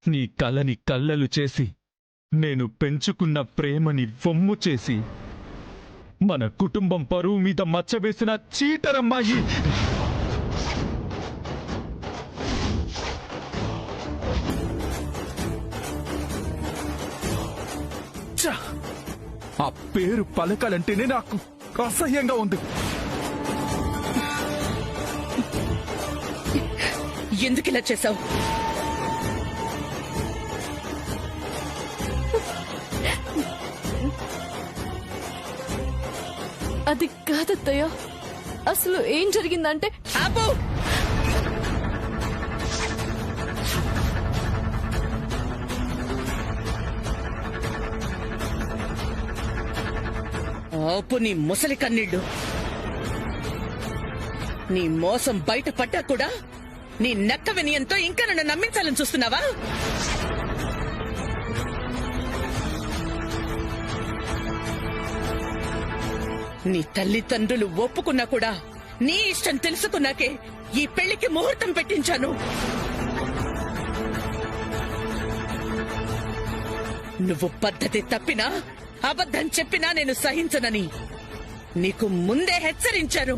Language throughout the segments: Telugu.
నీ కలని కల్లలు చేసి నేను పెంచుకున్న ప్రేమని వమ్ము చేసి మన కుటుంబం పరువు మీద మచ్చవేసిన చీటరమ్మాయి. ఆ పేరు పలకాలంటేనే నాకు అసహ్యంగా ఉంది. ఎందుకు ఇలా చేశావు? అది కాదత్తయ్య, అసలు ఏం జరిగిందంటే ఆపు! ఆపు నీ ముసలి కన్నీళ్లు. నీ మోసం బయట పడ్డా కూడా నీ నక్క వినయంతో ఇంకా నన్ను నమ్మించాలని చూస్తున్నావా? నీ తల్లిదండ్రులు ఒప్పుకున్నా కూడా నీ ఇష్టం తెలుసుకున్నాకే ఈ పెళ్లికి ముహూర్తం పెట్టించాను. నువ్వు పద్ధతి తప్పినా అబద్ధం చెప్పినా నేను సహించనని నీకు ముందే హెచ్చరించాను.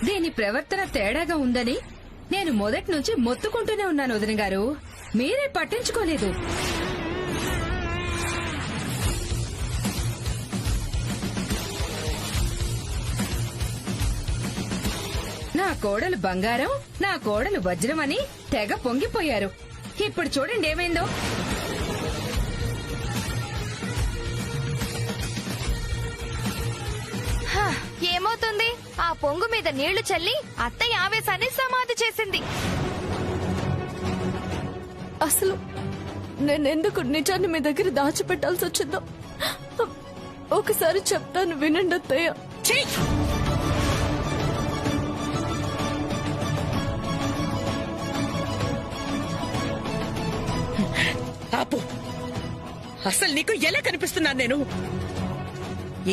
దీని ప్రవర్తన తేడాగా ఉందని నేను మొదటి నుంచి మొత్తుకుంటూనే ఉన్నాను వదిన గారు. మీరే పట్టించుకోలేదు. నా కోడలు బంగారం, నా కోడలు వజ్రం అని తెగ పొంగిపోయారు. ఇప్పుడు చూడండి ఏమైందో. ఏమవుతుంది? ఆ పొంగు మీద నీళ్లు చల్లి అత్తయ్య ఆవేశాన్ని సమాధి చేసింది. అసలు నేనెందుకు నిజాన్ని మీ దగ్గర దాచిపెట్టాల్సి వచ్చిందో ఒకసారి చెప్తాను, వినండి అత్తయ్య. ఛీ! ఆపు! అసలు నీకు ఎలా కనిపిస్తున్నాను నేను?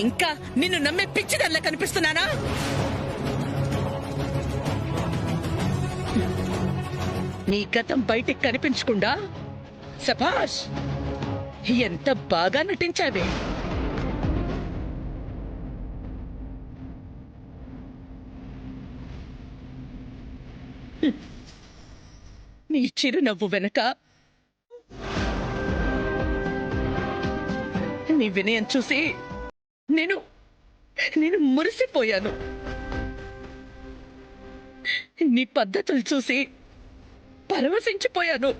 ఇంకా నిన్ను నమ్మే పిచ్చిదల్లా కనిపిస్తున్నానా? నీ గతం బయటికి కనిపించకుండా సభాష్, ఎంత బాగా నటించావే. నీ చిరునవ్వు వెనక నీ వినయం చూసి నేను మురిసిపోయాను. నీ పద్ధతులు చూసి పరవశించిపోయాను.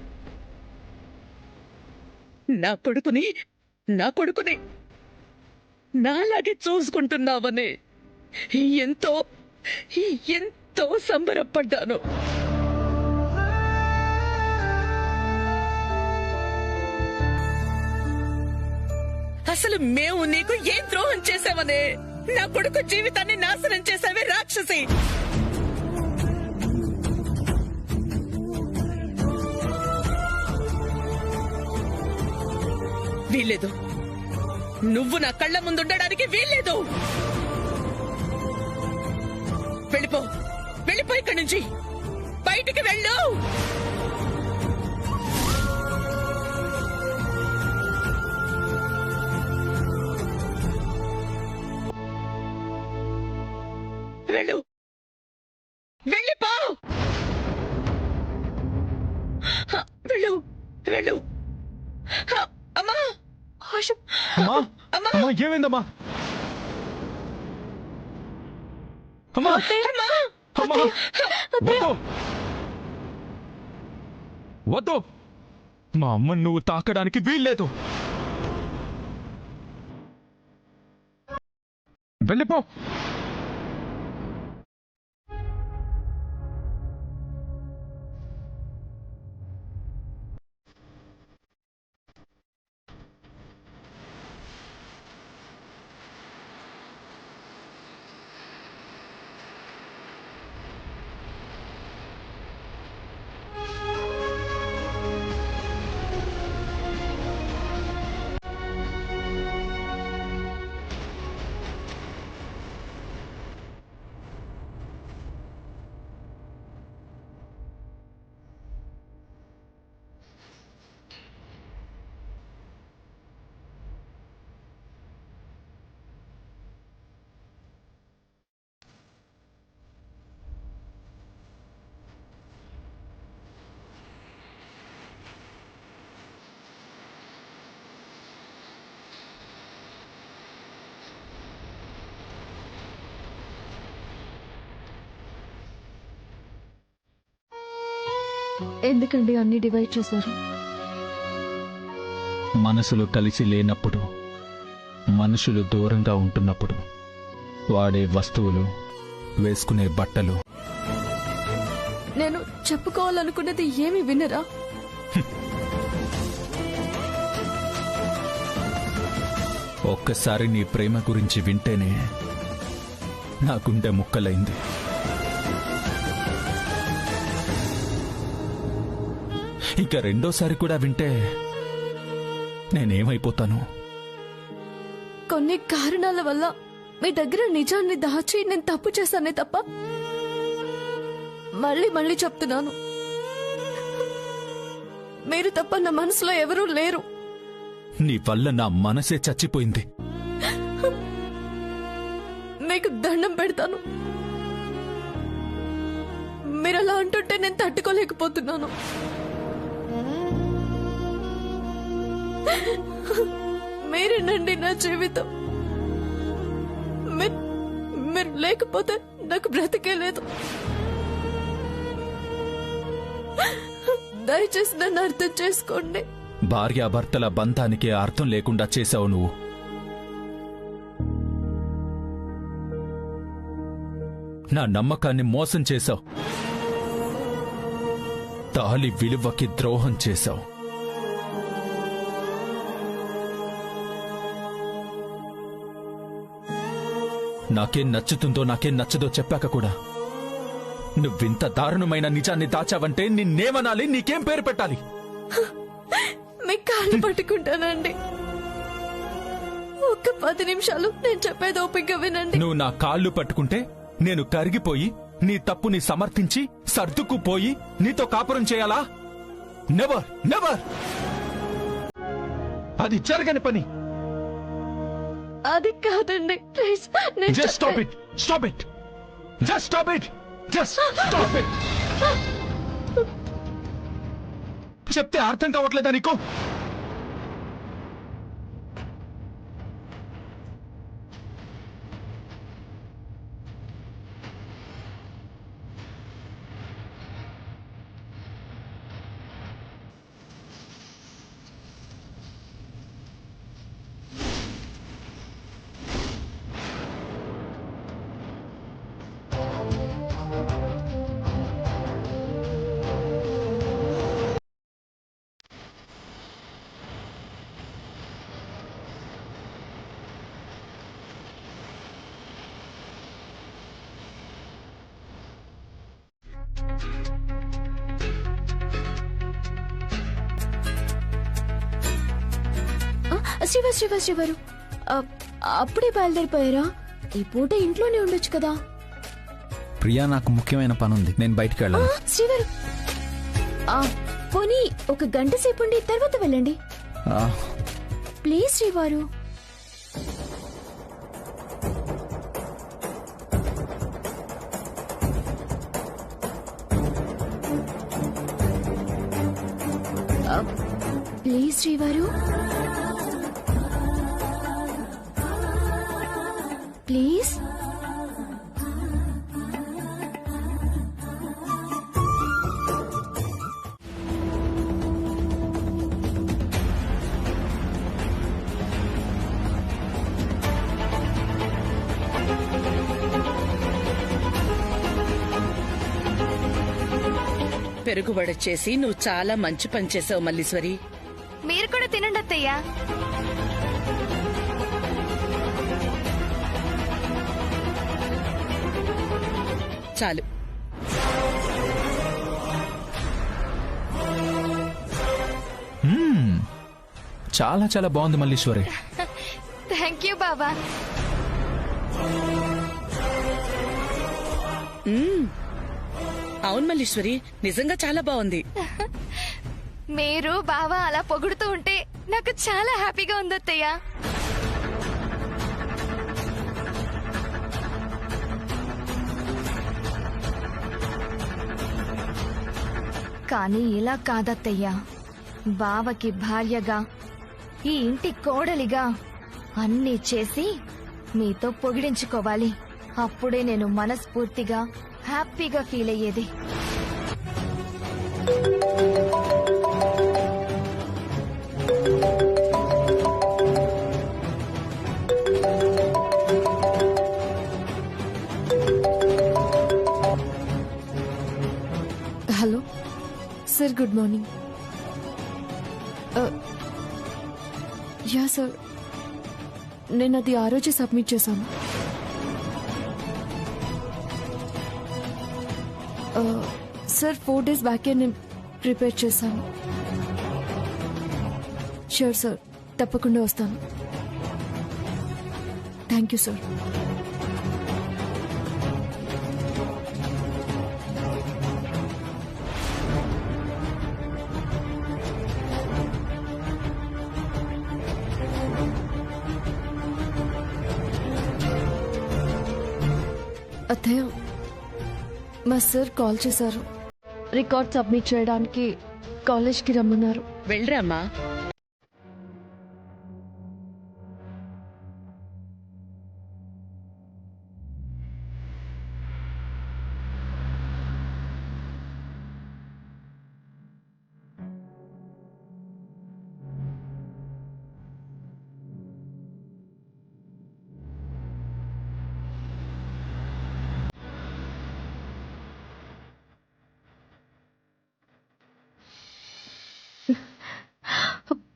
నా కొడుకుని నాలాగే చూసుకుంటున్నావని ఎంతో ఎంతో సంబరపడ్డాను. అసలు మేము నీకు ఏం ద్రోహం చేశామనే నా కొడుకు జీవితాన్ని నాశనం చేశావే రాక్షసి. వీల్లేదు, నువ్వు నా కళ్ళ ముందుండడానికి వీల్లేదు. వెళ్ళిపో ఇక్కడి నుంచి, బయటికి వెళ్ళు. వెళ్ళిపో. వెళ్ళు. అమ్మా! అమ్మా, ఏమైందమ్మా? అమ్మా! వద్దు! మా అమ్మని నువ్వు తాకడానికి వీల్లేదు. వెళ్ళిపో. ఎందుకండి అన్ని డివైడ్ చేశారు? మనసులు కలిసి లేనప్పుడు, మనుషులు దూరంగా ఉంటున్నప్పుడు వాడే వస్తువులు, వేసుకునే బట్టలు. నేను చెప్పుకోవాలనుకున్నది ఏమి వినరా? ఒక్కసారి నీ ప్రేమ గురించి వింటేనే నా గుండె ముక్కలైంది. ఇక రెండోసారి కూడా వింటే నేనేమైపోతాను? కొన్ని కారణాల వల్ల మీ దగ్గర నిజాన్ని దాచి నేను తప్పు చేశానే తప్ప, మళ్ళీ చెప్తున్నాను, మీరు తప్ప నా మనసులో ఎవరూ లేరు. నీ వల్ల నా మనసే చచ్చిపోయింది. మీకు దండం పెడతాను, మీరు అలా అంటుంటే నేను తట్టుకోలేకపోతున్నాను. మీరేనండి నా జీవితం. మీరు లేకపోతే నాకు బ్రతికే లేదు. దయచేసి నన్ను అర్థం చేసుకోండి. భార్యాభర్తల బంధానికి అర్థం లేకుండా చేశావు నువ్వు. నా నమ్మకాన్ని మోసం చేశావు. తాళి విలువకి ద్రోహం చేశావు. నాకేం నచ్చుతుందో నాకేం నచ్చదో చెప్పాక కూడా నువ్వింత దారుణమైన నిజాన్ని దాచావంటే నిన్నేమనాలి? నీకేం పేరు పెట్టాలి? మీ కాళ్ళు పట్టుకుంటానండి. ఒక్క 10 నిమిషాలు నేను చెప్పేది ఓపిక వినండి. నువ్వు నా కాళ్ళు పట్టుకుంటే నేను కరిగిపోయి నీ తప్పుని సమర్థించి సర్దుకుపోయి నీతో కాపురం చేయాలా? Never never. అది జరగని పని. అది కాదండి, please. Just stop it. Stop it. Just stop it. Just stop it. చెప్తే అర్థం కావట్లేదా నీకు? శ్రీవారు అప్పుడే బయలుదేరిపోయారా? ఈ పూట ఇంట్లోనే ఉండొచ్చు కదా. ప్రియా, నాకు ముఖ్యమైన పని ఉంది, నేను బయటికి వెళ్ళాలి. శ్రీవారు, పోనీ ఒక గంట సేపు ఉండి తర్వాత వెళ్ళండి ప్లీజ్. శ్రీవారు, ప్లీజ్ శ్రీవారు, ప్లీజ్. పెరుగుబడ చేసి నువ్వు చాలా మంచి పని చేసావు మల్లీశ్వరి. మీరు కూడా తినండి అత్తయ్య. చాలు. చాలా చాలా బాగుంది మల్లీశ్వరి. థ్యాంక్ యూ బాబా. అవును మల్లీశ్వరి, నిజంగా చాలా బాగుంది. మీరు బావా అలా పొగుడుతూ ఉంటే నాకు చాలా హ్యాపీగా ఉంది అత్తయ్య. కానీ ఇలా కాదత్తయ్యా, బావకి భార్యగా, ఈ ఇంటి కోడలిగా అన్నీ చేసి మీతో పొగిడించుకోవాలి. అప్పుడే నేను మనస్ఫూర్తిగా హ్యాపీగా ఫీల్ అయ్యేది. Hello sir, good morning. Yeah sir, నేను అది ఆ రోజే సబ్మిట్ చేశాను. సార్ 4 days బ్యాకే నేను ప్రిపేర్ చేశాను. షూర్ సార్, తప్పకుండా వస్తాను. Thank you sir. అత్తయ్య, మా సార్ కాల్ చేశారు. రికార్డ్ సబ్మిట్ చేయడానికి కాలేజ్కి రమ్మన్నారు. వెళ్ళరామ్మా.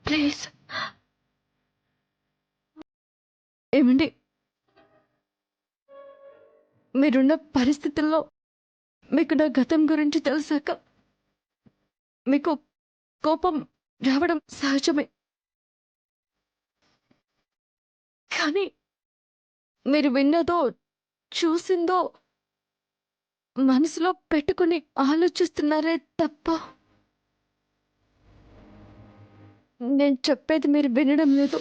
ప్లీజ్. ఏమండి, మీరున్న పరిస్థితుల్లో మీకు నా గతం గురించి తెలిసాక మీకు కోపం రావడం సహజమే. కానీ మీరు విన్నదో చూసిందో మనసులో పెట్టుకుని ఆలోచిస్తున్నారే తప్ప నేను చెప్పేది మీరు వినడం లేదు.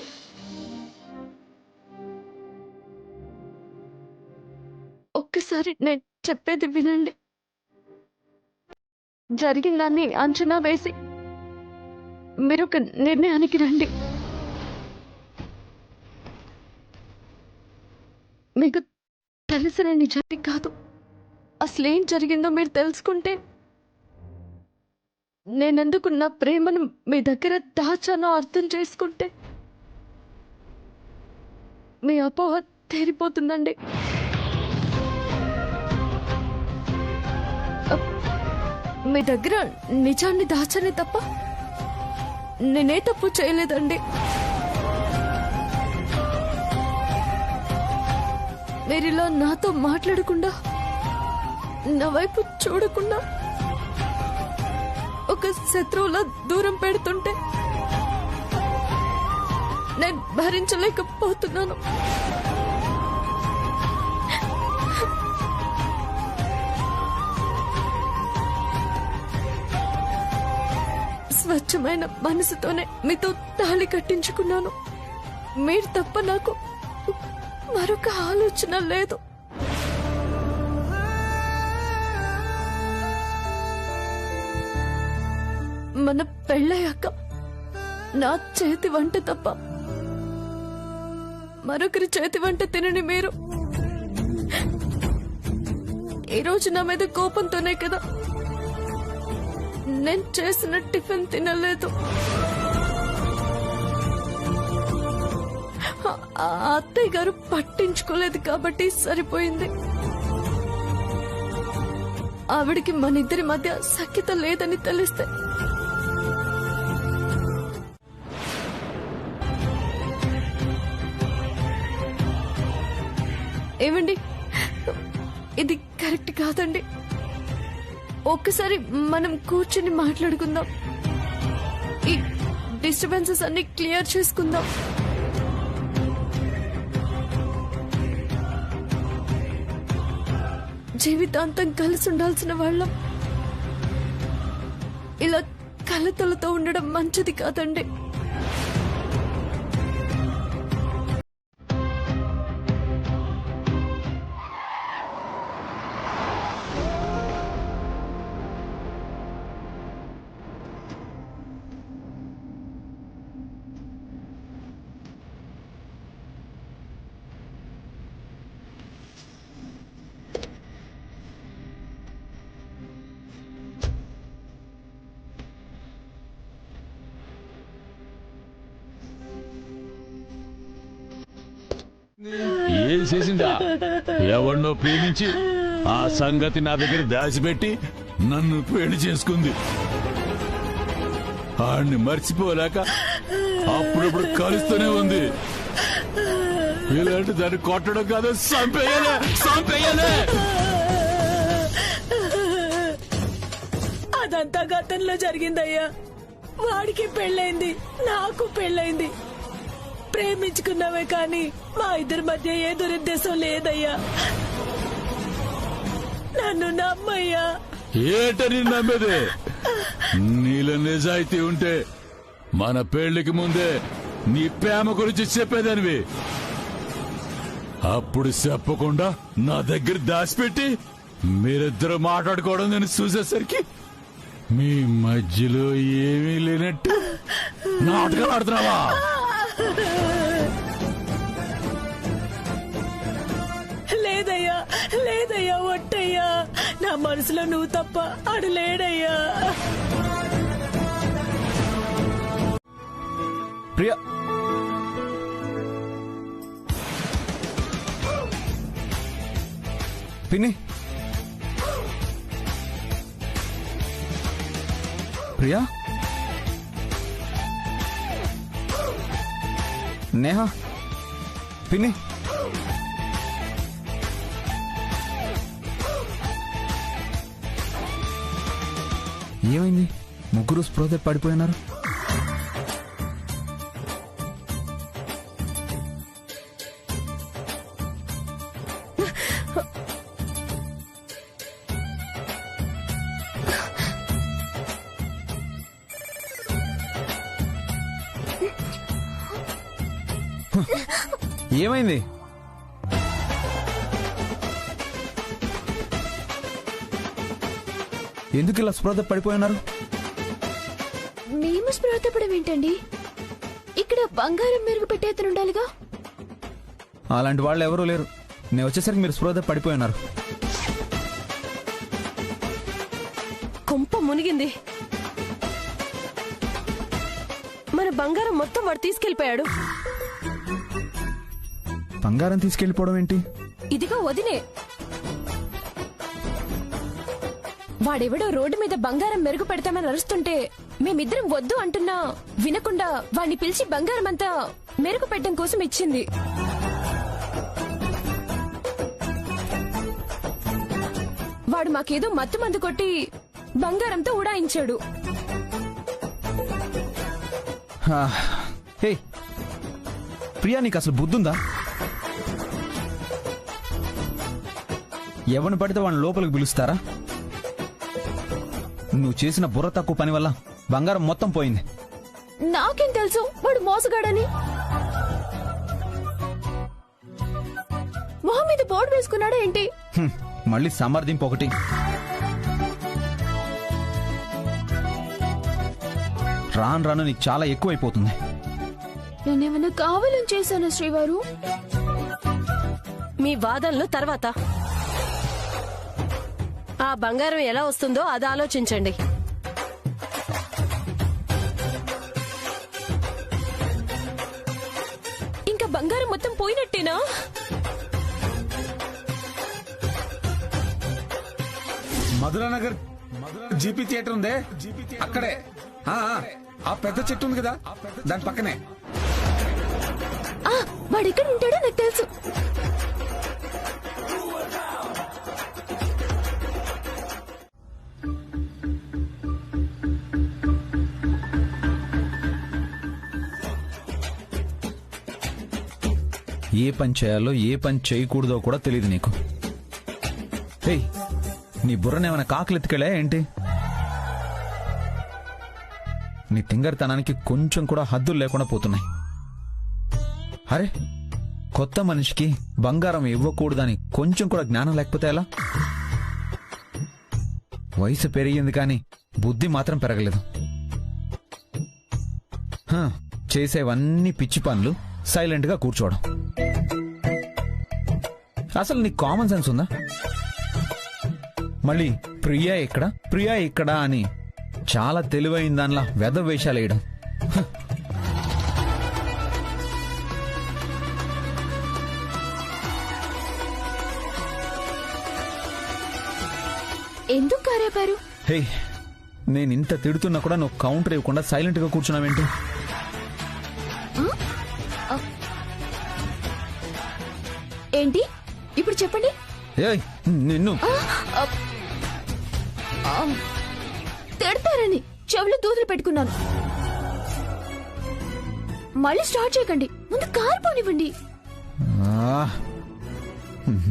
ఒక్కసారి నేను చెప్పేది వినండి. జరిగిందాన్ని అంచనా వేసి మీరు ఒక నిర్ణయానికి రండి. మీకు తెలిసిన నిజాన్ని కాదు, అసలేం జరిగిందో మీరు తెలుసుకుంటే, నేనెందుకు నా ప్రేమను మీ దగ్గర దాచానో అర్థం చేసుకుంటే మీ అపోహ తీరిపోతుందండి. మీ దగ్గర నిజాన్ని దాచనే తప్ప నేనే తప్పు చేయలేదండి. మీరిలా నాతో మాట్లాడకుండా, నా వైపు చూడకుండా ఒక శత్రువులా దూరం పెడుతుంటే నేను భరించలేకపోతున్నాను. స్వచ్ఛమైన మనసుతోనే మీతో తాళి కట్టించుకున్నాను. మీరు తప్ప నాకు మరొక ఆలోచన లేదు. మన పెళ్ళయ్యాక నా చేతి వంట తప్ప మరొకరి చేతి వంట తినని మీరు ఈ రోజు నా మీద కోపంతోనే కదా నేను చేసిన టిఫిన్ తినలేదు. ఆ అత్తయ్య గారు పట్టించుకోలేదు కాబట్టి సరిపోయింది. ఆవిడికి మన ఇద్దరి మధ్య సఖ్యత లేదని తెలిస్తే ఏమండి, ఇది కరెక్ట్ కాదండి. ఒక్కసారి మనం కూర్చొని మాట్లాడుకుందాం. ఈ డిస్టర్బెన్సెస్ అన్ని క్లియర్ చేసుకుందాం. జీవితాంతం కలిసి ఉండాల్సిన వాళ్ళం ఇలా కలతలతో ఉండడం మంచిది కాదండి. చేసిందా? ఎవరినో ప్రేమించి ఆ సంగతి నా దగ్గర దాచిపెట్టి నన్ను పెళ్లి చేసుకుంది. ఆడిని మర్చిపోలేక అప్పుడప్పుడు కలుస్తూనే ఉంది. ఇలాంటి దాన్ని కొట్టడం కాదు, సంపేయాలే సంపేయాలే. అదంతా గతంలో జరిగిందయ్యా. వాడికి పెళ్ళైంది, నాకు పెళ్ళైంది. ప్రేమించుకున్నామే కానీ మా ఇద్దరి మధ్య ఏ దురుద్దేశం లేదయ్యా. నన్ను నమ్మయ్యా. ఏటని నమ్మేదే? నీలో నిజాయితీ ఉంటే మన పెళ్లికి ముందే నీ ప్రేమ గురించి చెప్పేదానివి. అప్పుడు చెప్పకుండా నా దగ్గర దాచిపెట్టి మీరిద్దరు మాట్లాడుకోవడం నేను చూసేసరికి మీ మధ్యలో ఏమీ లేనట్టు నాటకాలు ఆడుతున్నావా? లేదయ్యా, లేదయ్యా, ఒట్టయ్యా. నా మనసులో నువ్వు తప్ప ఆడు లేడయ్యా. ప్రియా, పిన్ని, ప్రియా, నేహా, పిన్ని, ఏమైంది? ముగ్గురు స్పృహ పడిపోయినారు. ఏమైంది? ఎందుకు ఇలా స్పృహ పడిపోయినారు? మేము స్పృహతపడం ఏంటండి? ఇక్కడ బంగారం మెరుగు పెట్టే అతను ఉండాలిగా. అలాంటి వాళ్ళు ఎవరూ లేరు. నేను వచ్చేసరికి మీరు స్పృహ పడిపోయినారు. కొంప మునిగింది. మన బంగారం మొత్తం వాడు తీసుకెళ్లిపోయాడు. బంగారం తీసుకెళ్లిపోవడం ఏంటి? ఇదిగో వదినే, వాడెవడో రోడ్డు మీద బంగారం మెరుగు పెడతామని అరుస్తుంటే మేమిద్దరం వద్దు అంటున్నా వినకుండా వాడిని పిలిచి బంగారం అంతా మెరుగు పెట్టడం కోసం ఇచ్చింది. వాడు మాకేదో మత్తు మందు కొట్టి బంగారంతో ఉడాయించాడు. హే ప్రియా, నీకు అసలు బుద్ధుందా? ఎవరిని పడితే వాడిని లోపలికి పిలుస్తారా? నువ్వు చేసిన బుర్ర తక్కువ పని వల్ల బంగారం మొత్తం పోయింది. నాకేం తెలుసు వాడు మోసగాడని? మొహం మీద బోర్డు వేసుకున్నాడా ఏంటి? మళ్ళీ సమర్థింపు ఒకటి. రాను రాను నీకు చాలా ఎక్కువైపోతుంది. నేనేమన్నా కావాలని చేశాను శ్రీవారు? మీ వాదనలు తర్వాత. ఆ బంగారం ఎలా వస్తుందో అది ఆలోచించండి. ఇంకా బంగారం మొత్తం పోయినట్టేనా? మధురానగర్ జీపీ థియేటర్ ఉందే, అక్కడే ఆ పెద్ద చెట్టు ఉంది కదా, దాని పక్కనే. వాడు ఎక్కడ ఉంటాడో నాకు తెలుసు. ఏ పని చేయాలో ఏ పని చేయకూడదో కూడా తెలియదు నీకు. ఏయ్, నీ బుర్రనేమైనా కాకులెత్తుకెళ్ళా ఏంటి? నీ తింగరితనానికి కొంచెం కూడా హద్దులు లేకుండా పోతున్నాయి. అరే, కొత్త మనిషికి బంగారం ఇవ్వకూడదని కొంచెం కూడా జ్ఞానం లేకపోతే ఎలా? వయసు పెరిగింది కానీ బుద్ధి మాత్రం పెరగలేదు. చేసేవన్నీ పిచ్చి పనులు, సైలెంట్ గా కూర్చోవడం. అసలు నీకు కామన్ సెన్స్ ఉందా? మళ్ళీ ప్రియా ఇక్కడ ప్రియా ఇక్కడ అని చాలా తెలివైన దానిలా వెధవ వేషాలు వేయడం. ఎందుకు కారేపారు? హే, నేను ఇంత తిడుతున్నా కూడా నువ్వు కౌంటర్ ఇవ్వకుండా సైలెంట్ గా కూర్చున్నావేంటి? ఏంటి ఇప్పుడు చెప్పండి. ఏయ్, నిన్ను తిడతారని చెవులు దూదులు పెట్టుకున్నాను. మళ్ళీ స్టార్ట్ చేయకండి, ముందు కారు పోనివ్వండి. ఆ,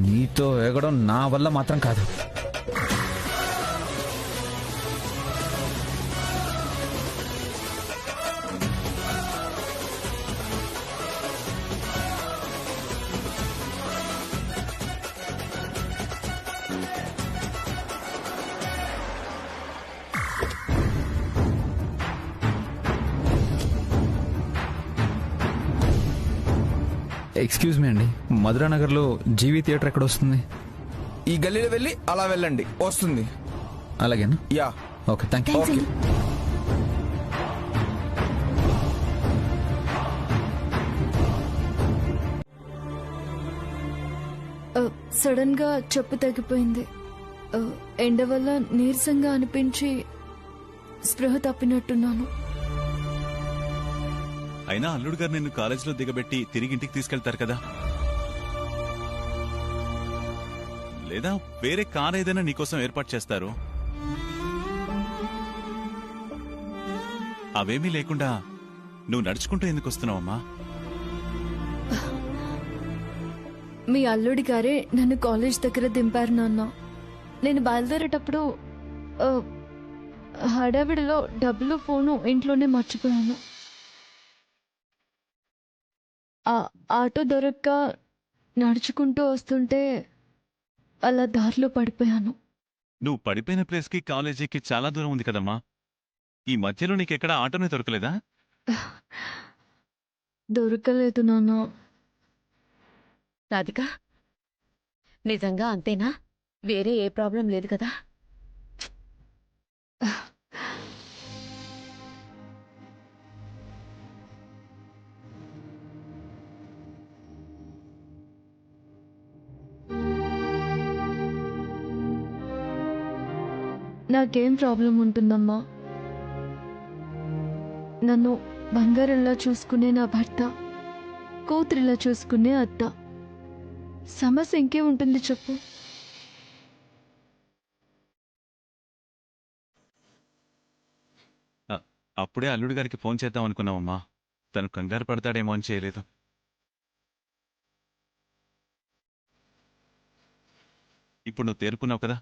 నీతో ఎగడం నా వల్ల మాత్రం కాదు. ఎక్స్క్యూజ్ మీ అండి, మధురానగర్ లో జీవి థియేటర్ ఎక్కడ వస్తుంది? ఈ గల్లీలో వెళ్ళి అలా వెళ్ళండి, వస్తుంది. అలాగేనా? Yeah. Okay, thank you. Thanks అండి. సడన్ గా చెప్పు తగ్గిపోయింది. ఎండ వల్ల నీరసంగా అనిపించి స్పృహ తప్పినట్టున్నాను. అయినా అల్లుడు గారు నిన్ను కాలేజీలో దిగబెట్టి తిరిగి ఇంటికి తీసుకెళ్తారు కదా, లేదా వేరే కార్ ఏదైనా నీకోసం ఏర్పాటు చేస్తారు. అవేమీ లేకుండా నువ్వు నడుచుకుంటూ ఎందుకు వస్తున్నావమ్మా? మీ అల్లుడి గారే నన్ను కాలేజ్ దగ్గర దింపారు నాన్న. నేను బయలుదేరేటప్పుడు హడావిడిలో డబ్బులు ఫోను ఇంట్లోనే మర్చిపోయాను. ఆటో దొరక్క నడుచుకుంటూ వస్తుంటే అలా దారిలో పడిపోయాను. నువ్వు పడిపోయిన ప్లేస్కి కాలేజీకి చాలా దూరం ఉంది కదమ్మా. ఈ మధ్యలో నీకెక్కడ ఆటోనే దొరకలేదా? దొరకలేదు నాన్న. రాధిక, నిజంగా అంతేనా? వేరే ఏ ప్రాబ్లం లేదు కదా? నాకేం ప్రాబ్లం ఉంటుందమ్మా? నన్ను బంగారంలా చూసుకునే నా భర్త, కూతురిలా చూసుకునే అత్త. సమస్య ఇంకే ఉంటుంది చెప్పు. అప్పుడే అల్లుడు గారికి ఫోన్ చేద్దాం అనుకున్నావమ్మా. తను కంగారు పడతాడేమో అని చేయలేదు. ఇప్పుడు నువ్వు తేరుకున్నావు కదా,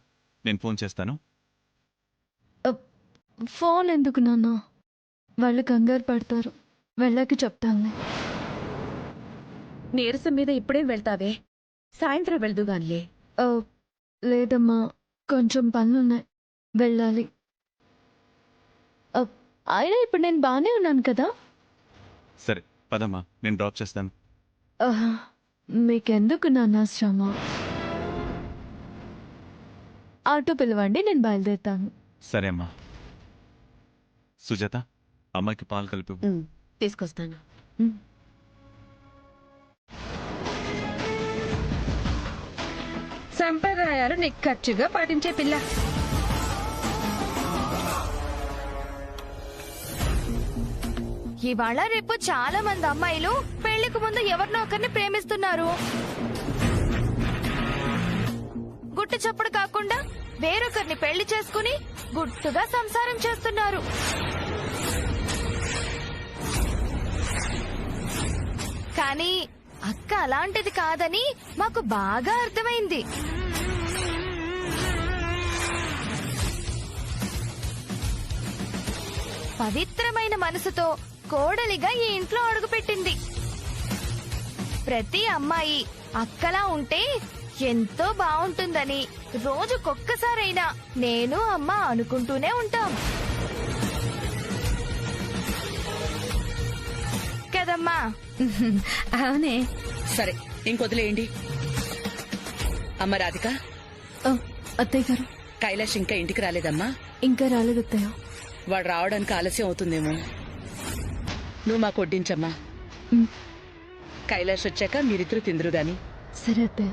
నేను ఫోన్ చేస్తాను. ఫోన్ ఎందుకు నాన్న? వాళ్ళు కంగారు పడతారు, వెళ్ళాక చెప్తాను. నీరసం మీద ఇప్పుడేం వెళ్తావే? సాయంత్రం వెళ్దుగానిలే. లేదమ్మా, కొంచెం పనులున్నాయి, వెళ్ళాలి. అయినా ఇప్పుడు నేను బాగానే ఉన్నాను కదా. సరే పదమ్మా, నేను డ్రాప్ చేస్తాను. మీకెందుకు నాన్న శ్రమ? ఆటో పిలవండి, నేను బయలుదేరుతాను. సరే అమ్మా. సుజాత, అమ్మాయికి పాలు కలిపి. తీసుకొస్తాను. సంప్రదాయాలు నిక్కచ్చిగా పాటించే పిల్ల. ఇవాళ రేపు చాలా మంది అమ్మాయిలు పెళ్లికి ముందు ఎవరినో ఒకరిని ప్రేమిస్తున్నారు. గుట్టు చప్పుడు కాకుండా వేరొకరిని పెళ్లి చేసుకుని గుట్టుగా సంసారం చేస్తున్నారు. కానీ అక్క అలాంటిది కాదని మాకు బాగా అర్థమైంది. పవిత్రమైన మనసుతో కోడలిగా ఈ ఇంట్లో అడుగుపెట్టింది. ప్రతి అమ్మాయి అక్కలా ఉంటే ఎంతో బాగుంటుందని రోజుకొక్కసారైనా నేను అమ్మ అనుకుంటూనే ఉంటాం కదమ్మా. అవునే. సరే ఇంకొదిలేయండి. అమ్మ రాధిక, అత్తయ్య గారు, కైలాష్ ఇంకా ఇంటికి రాలేదమ్మా? ఇంకా రాలేదు అత్తయ్య. వాడు రావడానికి ఆలస్యం అవుతుందేమో. నువ్వు మాకు వడ్డించమ్మా. కైలాష్ వచ్చాక మీరిద్దరు తిందురు గాని. సరే అత్తయ్య.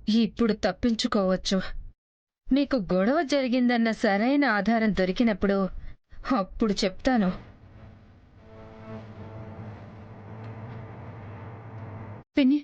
ఇప్పుడు తప్పించుకోవచ్చు. నీకు గొడవ జరిగిందన్న సరైన ఆధారం దొరికినప్పుడు అప్పుడు చెప్తాను. పిన్ని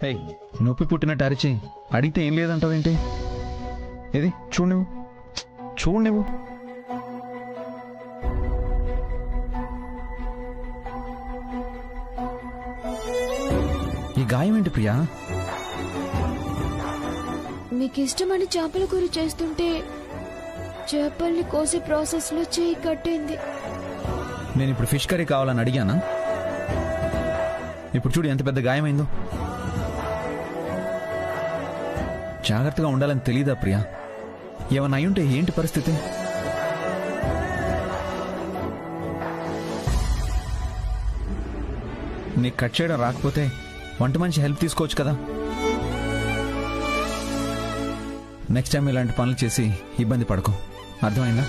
హే, నొప్పి పుట్టినట్టు అరిచి అడిగితే ఏం లేదంటావేంటి? ఏది చూడు నువ్వు, చూడు నువ్వు. ఈ గాయం ఏంటి ప్రియా? మీకు ఇష్టమని చేపల కూర చేస్తుంటే చేపల్ని కోసే ప్రాసెస్ లో చేయి కట్టింది. నేను ఇప్పుడు ఫిష్ కర్రీ కావాలని అడిగానా? ఇప్పుడు చూడు ఎంత పెద్ద గాయమైందో. జాగ్రత్తగా ఉండాలని తెలీదా ప్రియా? ఏమన్నా అయ్యుంటే ఏంటి పరిస్థితి? నీకు కట్ చేయడం రాకపోతే వంట మనిషి హెల్ప్ తీసుకోవచ్చు కదా. నెక్స్ట్ టైం ఇలాంటి పనులు చేసి ఇబ్బంది పడకు, అర్థమైందా?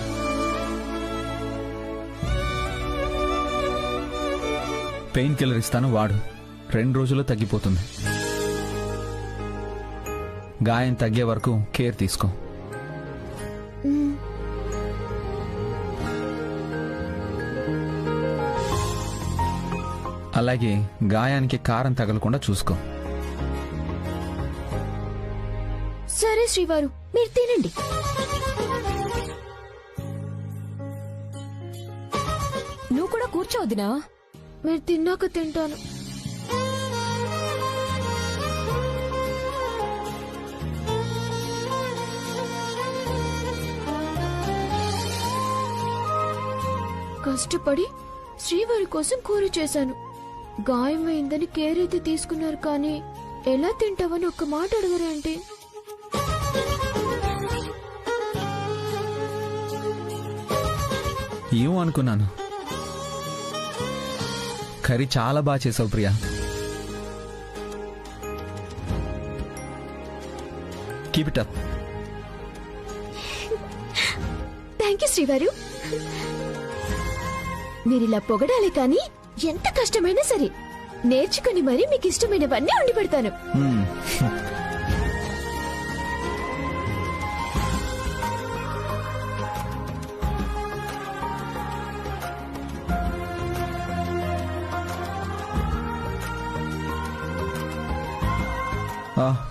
పెయిన్ కిల్లర్ ఇస్తాను, వాడు. 2 రోజుల్లో తగ్గిపోతుంది. గాయం తగ్గే వరకు కేర్ తీసుకో. అలాగే గాయానికి కారం తగలకుండా చూసుకో. సరే శ్రీవారు, మీరు తినండి. నువ్వు కూడా కూర్చోవద్దునా? మీరు తిన్నాక తింటాను. కష్టపడి శ్రీవారి కోసం కూర చేశాను. గాయమైందని కేర్ అయితే తీసుకున్నారు, కానీ ఎలా తింటావని ఒక్క మాట అడగరేంటి? ఏమో అనుకున్నాను. కర్రీ చాలా బాగా చేసావు Priya. Keep it up. Thank you శ్రీవారు. మీరిలా పొగడాలి, కానీ ఎంత కష్టమైనా సరే నేర్చుకుని మరీ మీకు ఇష్టమైనవన్నీ వండి పెడతాను.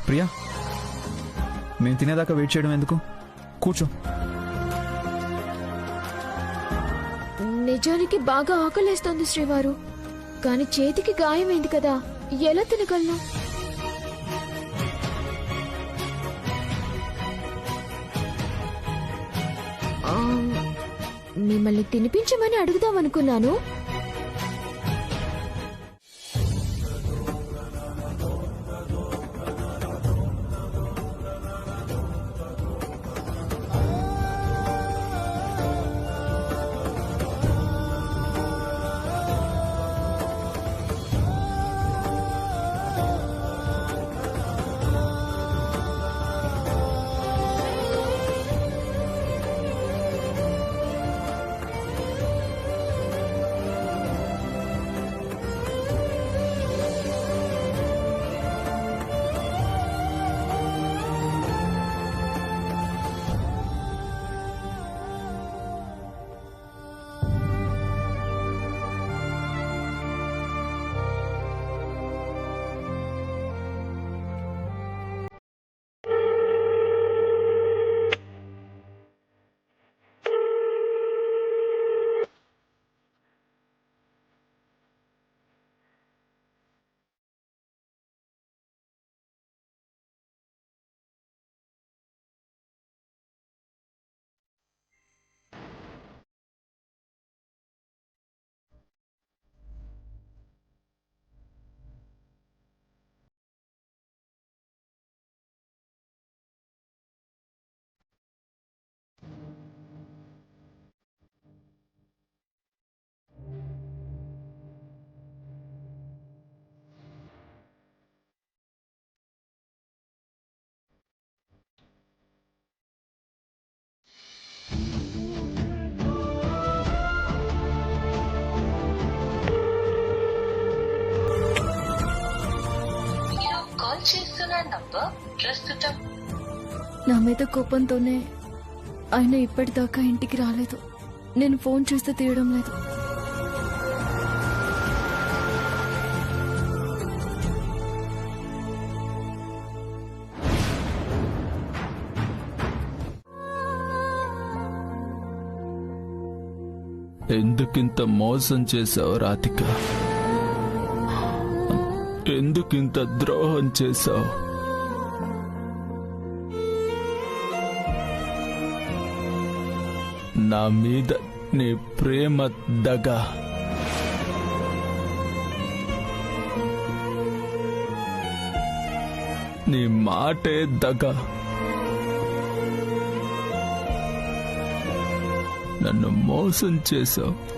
ప్రియా, మేము తినేదాకా వెయిట్ చేయడం ఎందుకు? కూర్చో. నిజానికి బాగా ఆకలేస్తోంది శ్రీవారు, కానీ చేతికి గాయమైంది కదా, ఎలా తినగలను? మిమ్మల్ని తినిపించమని అడుగుదామనుకున్నాను. నా మీద కోపంతోనే ఆయన ఇప్పటిదాకా ఇంటికి రాలేదు. నేను ఫోన్ చేస్తే తీయడం లేదు. ఎందుకింత మోసం చేశావు రాధిక? ఎందుకింత ద్రోహం చేశావు? నా మీద నీ ప్రేమ దగ, నీ మాటే దగ. నన్ను మోసం చేశావు.